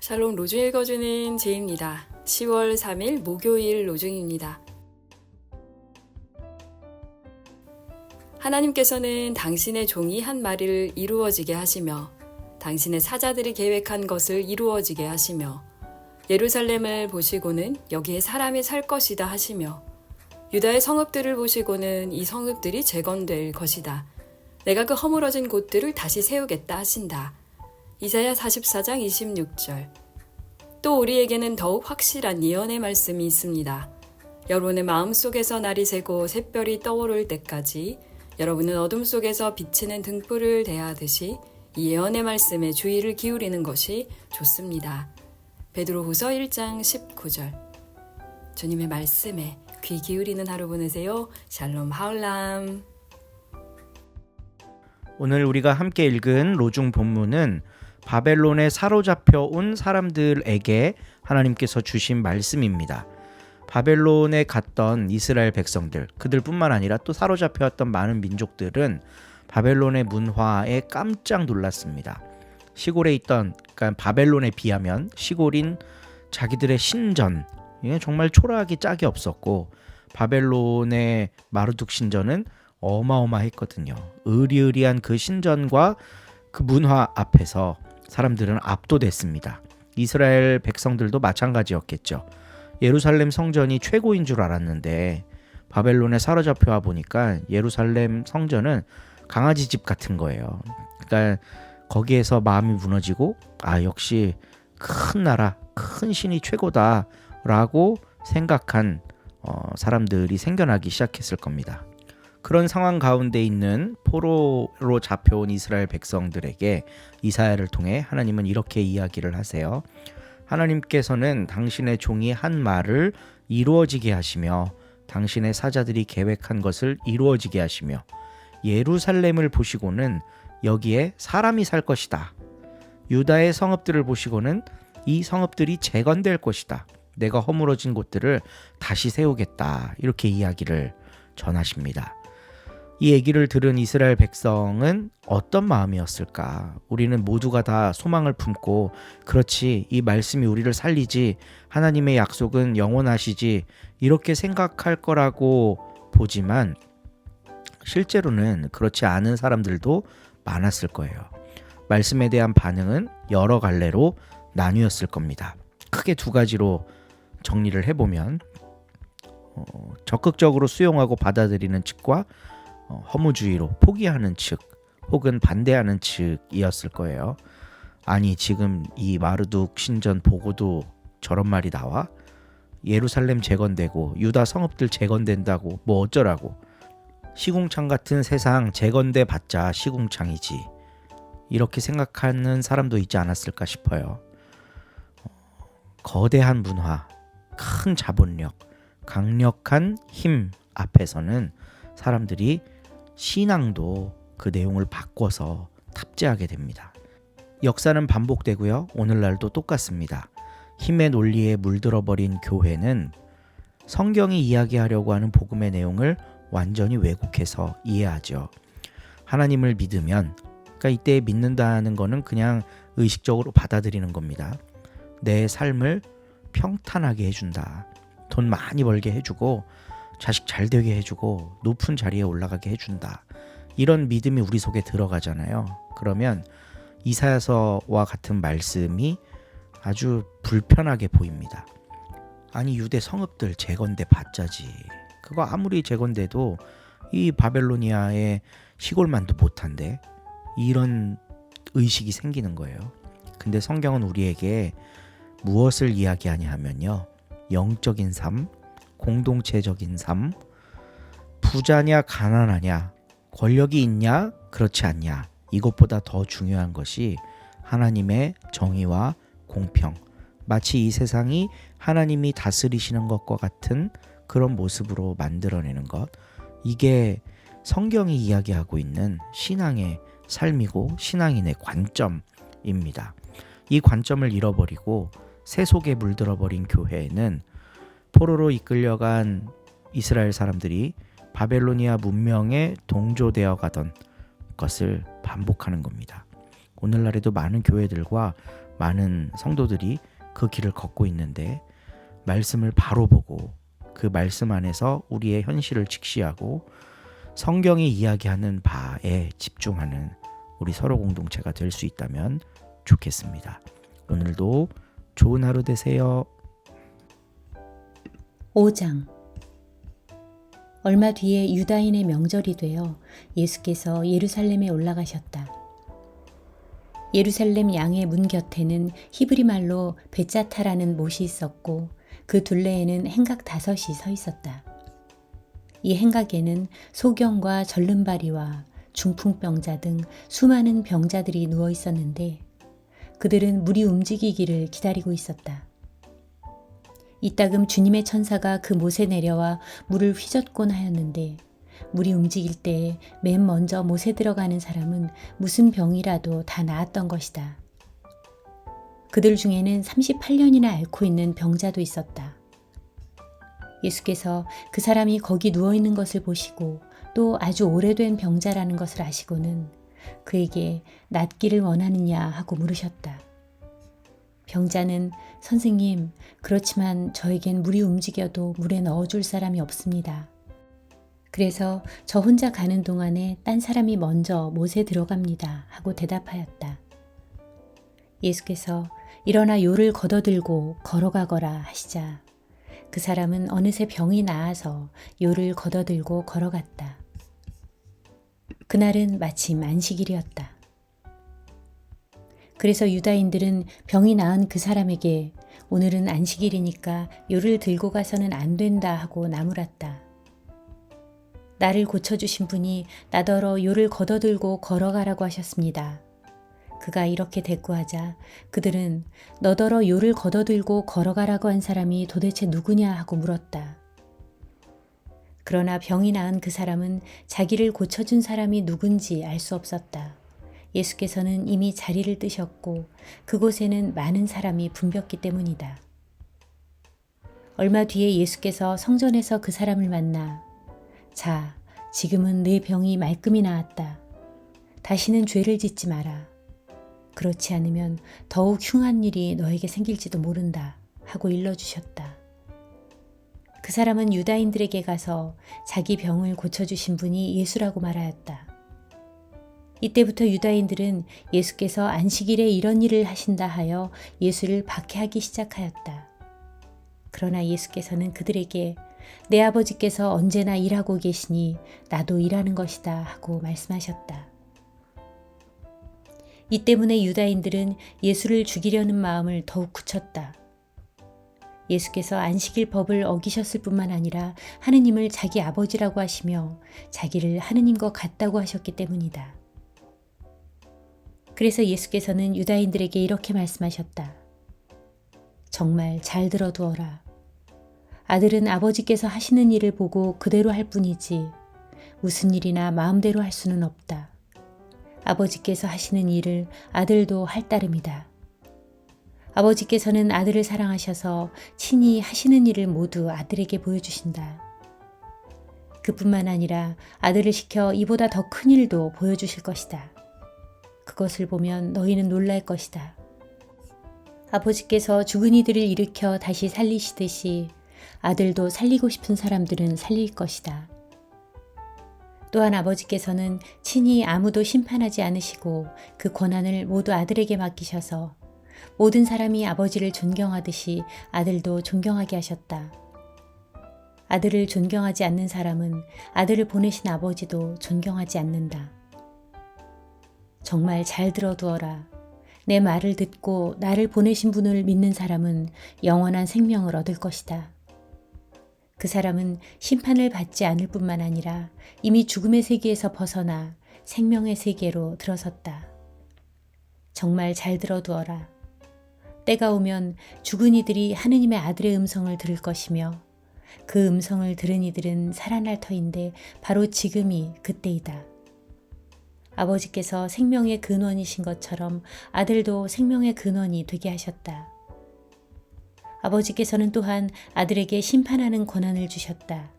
샬롬 로중 읽어주는 제입니다. 10월 3일 목요일 로중입니다. 하나님께서는 당신의 종이 한 말을 이루어지게 하시며 당신의 사자들이 계획한 것을 이루어지게 하시며 예루살렘을 보시고는 여기에 사람이 살 것이다 하시며 유다의 성읍들을 보시고는 이 성읍들이 재건될 것이다. 내가 그 허물어진 곳들을 다시 세우겠다 하신다. 이사야 44장 26절. 또 우리에게는 더욱 확실한 예언의 말씀이 있습니다. 여러분의 마음속에서 날이 새고 샛별이 떠오를 때까지 여러분은 어둠 속에서 비치는 등불을 대하듯이 이 예언의 말씀에 주의를 기울이는 것이 좋습니다. 베드로후서 1장 19절. 주님의 말씀에 귀 기울이는 하루 보내세요. 샬롬 하울람. 오늘 우리가 함께 읽은 로중 본문은 바벨론에 사로잡혀 온 사람들에게 하나님께서 주신 말씀입니다. 바벨론에 갔던 이스라엘 백성들, 그들뿐만 아니라 또 사로잡혀왔던 많은 민족들은 바벨론의 문화에 깜짝 놀랐습니다. 시골에 있던, 그러니까 바벨론에 비하면 시골인 자기들의 신전, 이게 정말 초라하기 짝이 없었고 바벨론의 마르둑 신전은 어마어마했거든요. 으리으리한 그 신전과 그 문화 앞에서 사람들은 압도됐습니다. 이스라엘 백성들도 마찬가지였겠죠. 예루살렘 성전이 최고인 줄 알았는데 바벨론에 사로잡혀 와 보니까 예루살렘 성전은 강아지 집 같은 거예요. 그러니까 거기에서 마음이 무너지고 역시 큰 나라, 큰 신이 최고다라고 생각한 사람들이 생겨나기 시작했을 겁니다. 그런 상황 가운데 있는 포로로 잡혀온 이스라엘 백성들에게 이사야를 통해 하나님은 이렇게 이야기를 하세요. 하나님께서는 당신의 종이 한 말을 이루어지게 하시며 당신의 사자들이 계획한 것을 이루어지게 하시며 예루살렘을 보시고는 여기에 사람이 살 것이다. 유다의 성읍들을 보시고는 이 성읍들이 재건될 것이다. 내가 허물어진 곳들을 다시 세우겠다. 이렇게 이야기를 전하십니다. 이 얘기를 들은 이스라엘 백성은 어떤 마음이었을까? 우리는 모두가 다 소망을 품고 그렇지, 이 말씀이 우리를 살리지, 하나님의 약속은 영원하시지, 이렇게 생각할 거라고 보지만 실제로는 그렇지 않은 사람들도 많았을 거예요. 말씀에 대한 반응은 여러 갈래로 나뉘었을 겁니다. 크게 두 가지로 정리를 해보면 적극적으로 수용하고 받아들이는 측과 허무주의로 포기하는 측 혹은 반대하는 측이었을 거예요. 아니, 지금 이 마르둑 신전 보고도 저런 말이 나와? 예루살렘 재건되고 유다 성읍들 재건된다고 뭐 어쩌라고? 시궁창 같은 세상 재건돼 봤자 시궁창이지. 이렇게 생각하는 사람도 있지 않았을까 싶어요. 거대한 문화, 큰 자본력, 강력한 힘 앞에서는 사람들이 신앙도 그 내용을 바꿔서 탑재하게 됩니다. 역사는 반복되고요. 오늘날도 똑같습니다. 힘의 논리에 물들어버린 교회는 성경이 이야기하려고 하는 복음의 내용을 완전히 왜곡해서 이해하죠. 하나님을 믿으면, 그러니까 이때 믿는다는 거는 그냥 의식적으로 받아들이는 겁니다. 내 삶을 평탄하게 해준다. 돈 많이 벌게 해주고 자식 잘 되게 해주고 높은 자리에 올라가게 해준다. 이런 믿음이 우리 속에 들어가잖아요. 그러면 이사야서와 같은 말씀이 아주 불편하게 보입니다. 아니, 유대 성읍들 재건돼 봤자지. 그거 아무리 재건돼도 이 바벨로니아의 시골만도 못한데, 이런 의식이 생기는 거예요. 근데 성경은 우리에게 무엇을 이야기하냐 하면요, 영적인 삶, 공동체적인 삶, 부자냐 가난하냐, 권력이 있냐 그렇지 않냐, 이것보다 더 중요한 것이 하나님의 정의와 공평, 마치 이 세상이 하나님이 다스리시는 것과 같은 그런 모습으로 만들어내는 것, 이게 성경이 이야기하고 있는 신앙의 삶이고 신앙인의 관점입니다. 이 관점을 잃어버리고 세속에 물들어버린 교회에는 포로로 이끌려간 이스라엘 사람들이 바벨로니아 문명에 동조되어 가던 것을 반복하는 겁니다. 오늘날에도 많은 교회들과 많은 성도들이 그 길을 걷고 있는데 말씀을 바로 보고 그 말씀 안에서 우리의 현실을 직시하고 성경이 이야기하는 바에 집중하는 우리 서로 공동체가 될 수 있다면 좋겠습니다. 오늘도 좋은 하루 되세요. 5장. 얼마 뒤에 유다인의 명절이 되어 예수께서 예루살렘에 올라가셨다. 예루살렘 양의 문 곁에는 히브리 말로 베짜타라는 못이 있었고 그 둘레에는 행각 5이 서 있었다. 이 행각에는 소경과 절름발이와 중풍병자 등 수많은 병자들이 누워 있었는데 그들은 물이 움직이기를 기다리고 있었다. 이따금 주님의 천사가 그 못에 내려와 물을 휘젓곤 하였는데 물이 움직일 때에 맨 먼저 못에 들어가는 사람은 무슨 병이라도 다 나았던 것이다. 그들 중에는 38년이나 앓고 있는 병자도 있었다. 예수께서 그 사람이 거기 누워있는 것을 보시고 또 아주 오래된 병자라는 것을 아시고는 그에게 낫기를 원하느냐 하고 물으셨다. 병자는 선생님, 그렇지만 저에겐 물이 움직여도 물에 넣어줄 사람이 없습니다. 그래서 저 혼자 가는 동안에 딴 사람이 먼저 못에 들어갑니다 하고 대답하였다. 예수께서 일어나 요를 걷어들고 걸어가거라 하시자 그 사람은 어느새 병이 나아서 요를 걷어들고 걸어갔다. 그날은 마침 안식일이었다. 그래서 유다인들은 병이 나은 그 사람에게 오늘은 안식일이니까 요를 들고 가서는 안 된다 하고 나무랐다. 나를 고쳐주신 분이 나더러 요를 걷어들고 걸어가라고 하셨습니다. 그가 이렇게 대꾸하자 그들은 너더러 요를 걷어들고 걸어가라고 한 사람이 도대체 누구냐 하고 물었다. 그러나 병이 나은 그 사람은 자기를 고쳐준 사람이 누군지 알 수 없었다. 예수께서는 이미 자리를 뜨셨고 그곳에는 많은 사람이 붐볐기 때문이다. 얼마 뒤에 예수께서 성전에서 그 사람을 만나 자, 지금은 내 병이 말끔히 나았다. 다시는 죄를 짓지 마라. 그렇지 않으면 더욱 흉한 일이 너에게 생길지도 모른다 하고 일러주셨다. 그 사람은 유다인들에게 가서 자기 병을 고쳐주신 분이 예수라고 말하였다. 이때부터 유다인들은 예수께서 안식일에 이런 일을 하신다 하여 예수를 박해하기 시작하였다. 그러나 예수께서는 그들에게 내 아버지께서 언제나 일하고 계시니 나도 일하는 것이다 하고 말씀하셨다. 이 때문에 유다인들은 예수를 죽이려는 마음을 더욱 굳혔다. 예수께서 안식일 법을 어기셨을 뿐만 아니라 하느님을 자기 아버지라고 하시며 자기를 하느님과 같다고 하셨기 때문이다. 그래서 예수께서는 유다인들에게 이렇게 말씀하셨다. 정말 잘 들어두어라. 아들은 아버지께서 하시는 일을 보고 그대로 할 뿐이지 무슨 일이나 마음대로 할 수는 없다. 아버지께서 하시는 일을 아들도 할 따름이다. 아버지께서는 아들을 사랑하셔서 친히 하시는 일을 모두 아들에게 보여주신다. 그뿐만 아니라 아들을 시켜 이보다 더 큰 일도 보여주실 것이다. 그것을 보면 너희는 놀랄 것이다. 아버지께서 죽은 이들을 일으켜 다시 살리시듯이 아들도 살리고 싶은 사람들은 살릴 것이다. 또한 아버지께서는 친히 아무도 심판하지 않으시고 그 권한을 모두 아들에게 맡기셔서 모든 사람이 아버지를 존경하듯이 아들도 존경하게 하셨다. 아들을 존경하지 않는 사람은 아들을 보내신 아버지도 존경하지 않는다. 정말 잘 들어두어라. 내 말을 듣고 나를 보내신 분을 믿는 사람은 영원한 생명을 얻을 것이다. 그 사람은 심판을 받지 않을 뿐만 아니라 이미 죽음의 세계에서 벗어나 생명의 세계로 들어섰다. 정말 잘 들어두어라. 때가 오면 죽은 이들이 하느님의 아들의 음성을 들을 것이며 그 음성을 들은 이들은 살아날 터인데 바로 지금이 그때이다. 아버지께서 생명의 근원이신 것처럼 아들도 생명의 근원이 되게 하셨다. 아버지께서는 또한 아들에게 심판하는 권한을 주셨다.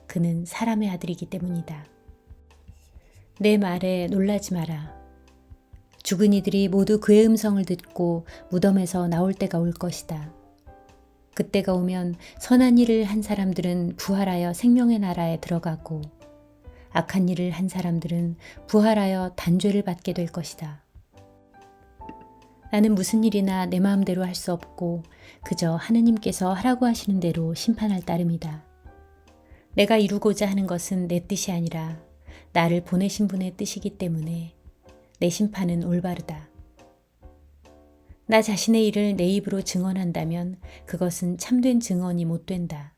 그는 사람의 아들이기 때문이다. 내 말에 놀라지 마라. 죽은 이들이 모두 그의 음성을 듣고 무덤에서 나올 때가 올 것이다. 그때가 오면 선한 일을 한 사람들은 부활하여 생명의 나라에 들어가고 악한 일을 한 사람들은 부활하여 단죄를 받게 될 것이다. 나는 무슨 일이나 내 마음대로 할 수 없고 그저 하느님께서 하라고 하시는 대로 심판할 따름이다. 내가 이루고자 하는 것은 내 뜻이 아니라 나를 보내신 분의 뜻이기 때문에 내 심판은 올바르다. 나 자신의 일을 내 입으로 증언한다면 그것은 참된 증언이 못 된다.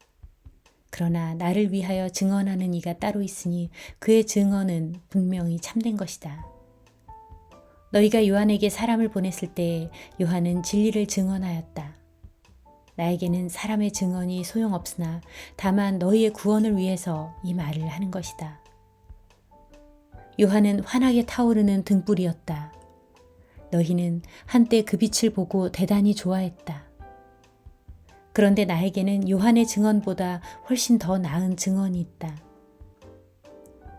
그러나 나를 위하여 증언하는 이가 따로 있으니 그의 증언은 분명히 참된 것이다. 너희가 요한에게 사람을 보냈을 때 요한은 진리를 증언하였다. 나에게는 사람의 증언이 소용없으나 다만 너희의 구원을 위해서 이 말을 하는 것이다. 요한은 환하게 타오르는 등불이었다. 너희는 한때 그 빛을 보고 대단히 좋아했다. 그런데 나에게는 요한의 증언보다 훨씬 더 나은 증언이 있다.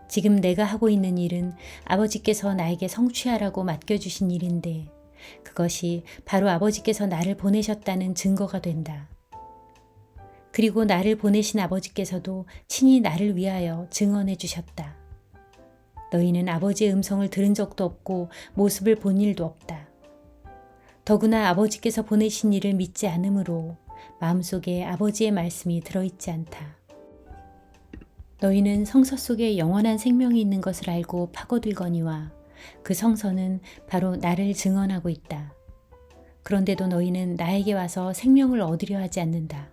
지금 내가 하고 있는 일은 아버지께서 나에게 성취하라고 맡겨주신 일인데 그것이 바로 아버지께서 나를 보내셨다는 증거가 된다. 그리고 나를 보내신 아버지께서도 친히 나를 위하여 증언해 주셨다. 너희는 아버지의 음성을 들은 적도 없고 모습을 본 일도 없다. 더구나 아버지께서 보내신 일을 믿지 않으므로 마음속에 아버지의 말씀이 들어있지 않다. 너희는 성서 속에 영원한 생명이 있는 것을 알고 파고들거니와 그 성서는 바로 나를 증언하고 있다. 그런데도 너희는 나에게 와서 생명을 얻으려 하지 않는다.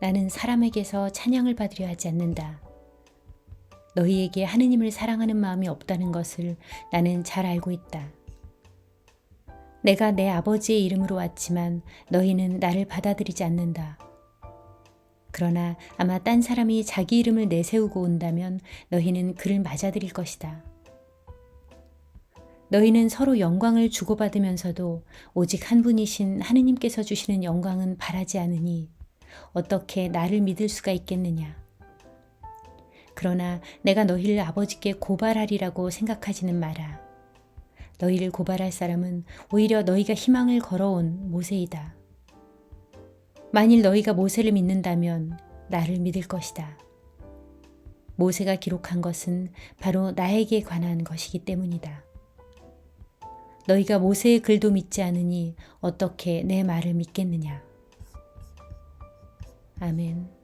나는 사람에게서 찬양을 받으려 하지 않는다. 너희에게 하느님을 사랑하는 마음이 없다는 것을 나는 잘 알고 있다. 내가 내 아버지의 이름으로 왔지만 너희는 나를 받아들이지 않는다. 그러나 아마 딴 사람이 자기 이름을 내세우고 온다면 너희는 그를 맞아들일 것이다. 너희는 서로 영광을 주고받으면서도 오직 한 분이신 하느님께서 주시는 영광은 바라지 않으니 어떻게 나를 믿을 수가 있겠느냐. 그러나 내가 너희를 아버지께 고발하리라고 생각하지는 마라. 너희를 고발할 사람은 오히려 너희가 희망을 걸어온 모세이다. 만일 너희가 모세를 믿는다면 나를 믿을 것이다. 모세가 기록한 것은 바로 나에게 관한 것이기 때문이다. 너희가 모세의 글도 믿지 않으니 어떻게 내 말을 믿겠느냐. 아멘.